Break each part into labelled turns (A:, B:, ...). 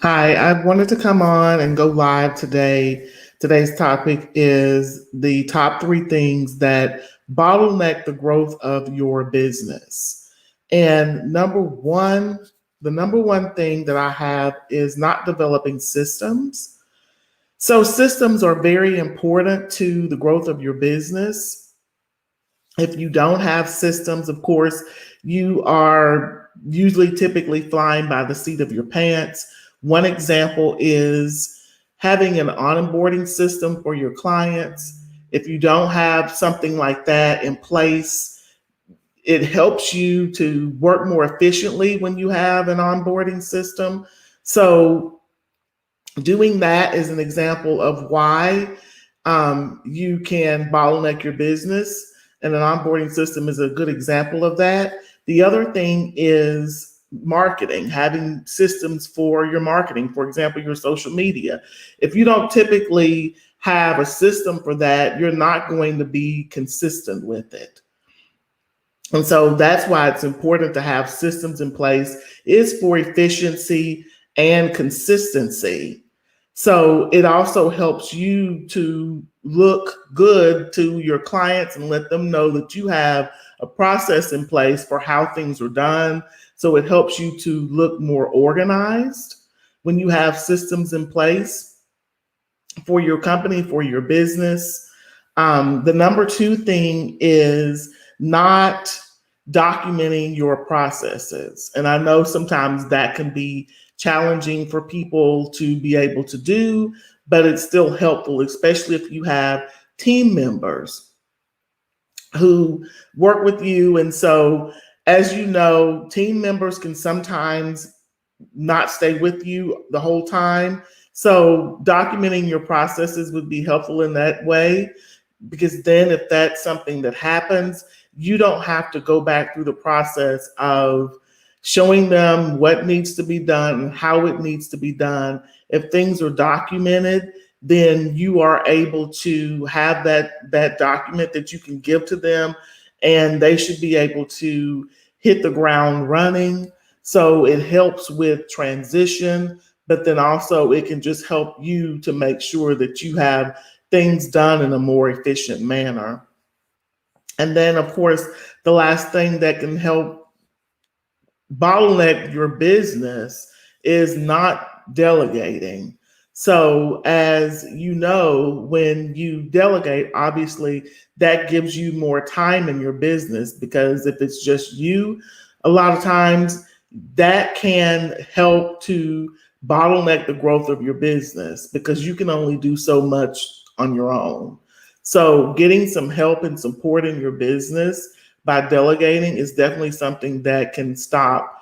A: Hi, I wanted to come on and go live today. Today's topic is the top three things that bottleneck the growth of your business. And the number one thing that I have is not developing systems. So, systems are very important to the growth of your business. If you don't have systems, of course, you are usually typically flying by the seat of your pants. One example is having an onboarding system for your clients. If you don't have something like that in place, it helps you to work more efficiently when you have an onboarding system. So, doing that is an example of why you can bottleneck your business, and an onboarding system is a good example of that. The other thing is marketing, having systems for your marketing, for example, your social media. If you don't typically have a system for that, you're not going to be consistent with it. And so that's why it's important to have systems in place, is for efficiency and consistency. So it also helps you to look good to your clients and let them know that you have a process in place for how things are done. So it helps you to look more organized when you have systems in place for your company, for your business. The number two thing is not documenting your processes. And I know sometimes that can be challenging for people to be able to do, but it's still helpful, especially if you have team members who work with you. And so, as you know, team members can sometimes not stay with you the whole time. So, documenting your processes would be helpful in that way, because then if that's something that happens, you don't have to go back through the process of showing them what needs to be done and how it needs to be done. If things are documented, then you are able to have that document that you can give to them, and they should be able to hit the ground running. So it helps with transition, but then also it can just help you to make sure that you have things done in a more efficient manner. And then, of course, the last thing that can help bottleneck your business is not delegating. So, as you know, when you delegate, obviously that gives you more time in your business, because if it's just you, a lot of times that can help to bottleneck the growth of your business, because you can only do so much on your own. So, getting some help and support in your business by delegating is definitely something that can stop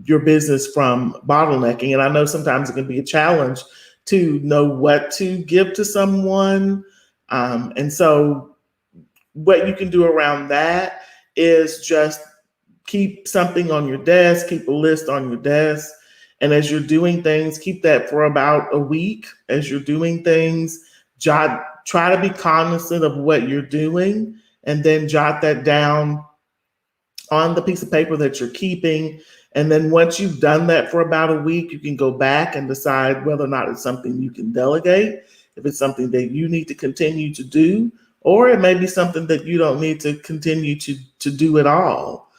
A: your business from bottlenecking. And I know sometimes it can be a challenge to know what to give to someone. And so, what you can do around that is just keep something on your desk, keep a list on your desk. And as you're doing things, keep that for about a week. As you're doing things, try to be cognizant of what you're doing, and then jot that down on the piece of paper that you're keeping. And then once you've done that for about a week, you can go back and decide whether or not it's something you can delegate, if it's something that you need to continue to do, or it may be something that you don't need to continue to do at all.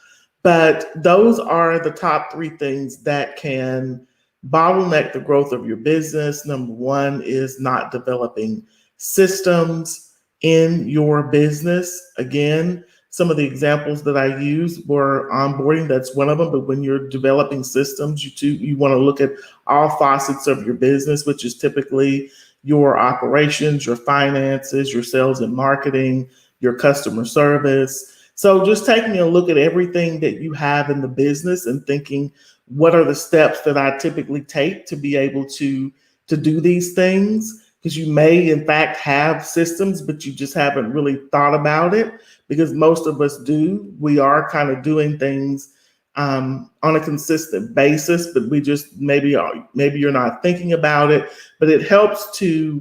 A: But those are the top three things that can bottleneck the growth of your business. Number one is not developing systems in your business. Again, some of the examples that I used were onboarding, that's one of them. But when you're developing systems, you want to look at all facets of your business, which is typically your operations, your finances, your sales and marketing, your customer service. So just taking a look at everything that you have in the business and thinking, what are the steps that I typically take to be able to do these things? Because you may in fact have systems, but you just haven't really thought about it, because most of us do. We are kind of doing things on a consistent basis, but we just maybe you're not thinking about it. But it helps to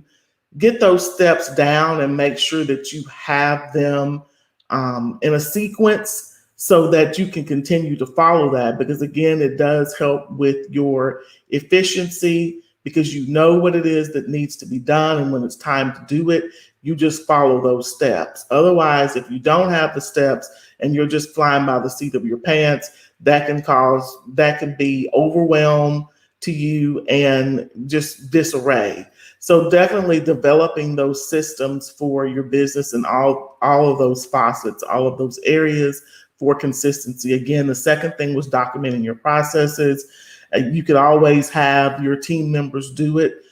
A: get those steps down and make sure that you have them in a sequence, so that you can continue to follow that, because again, it does help with your efficiency, because you know what it is that needs to be done, and when it's time to do it, you just follow those steps. Otherwise, if you don't have the steps and you're just flying by the seat of your pants, that can be overwhelm to you and just disarray. So definitely developing those systems for your business and all of those facets, all of those areas for consistency. Again, the second thing was documenting your processes. You could always have your team members do it.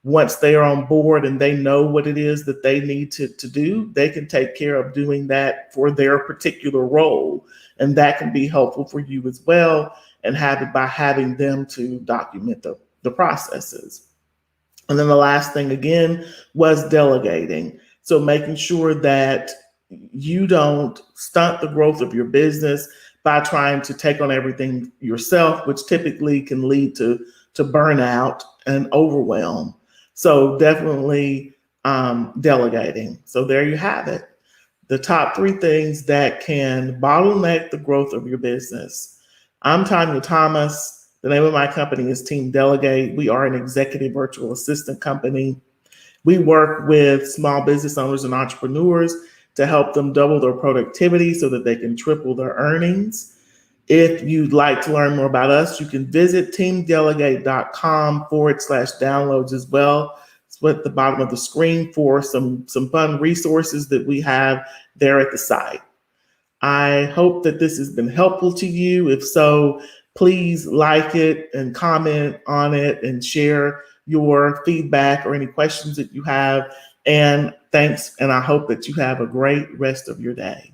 A: Once they are on board and they know what it is that they need to do, they can take care of doing that for their particular role. And that can be helpful for you as well, and have it by having them to document the processes. And then the last thing again was delegating. So making sure that you don't stunt the growth of your business by trying to take on everything yourself, which typically can lead to burnout and overwhelm. So definitely delegating. So there you have it. The top 3 things that can bottleneck the growth of your business. I'm Tanya Thomas. The name of my company is Team Delegate. We are an executive virtual assistant company. We work with small business owners and entrepreneurs to help them double their productivity so that they can triple their earnings. If you'd like to learn more about us, you can visit teamdelegate.com/downloads as well. It's at the bottom of the screen for some fun resources that we have there at the site. I hope that this has been helpful to you. If so, please like it and comment on it and share your feedback or any questions that you have. And thanks. And I hope that you have a great rest of your day.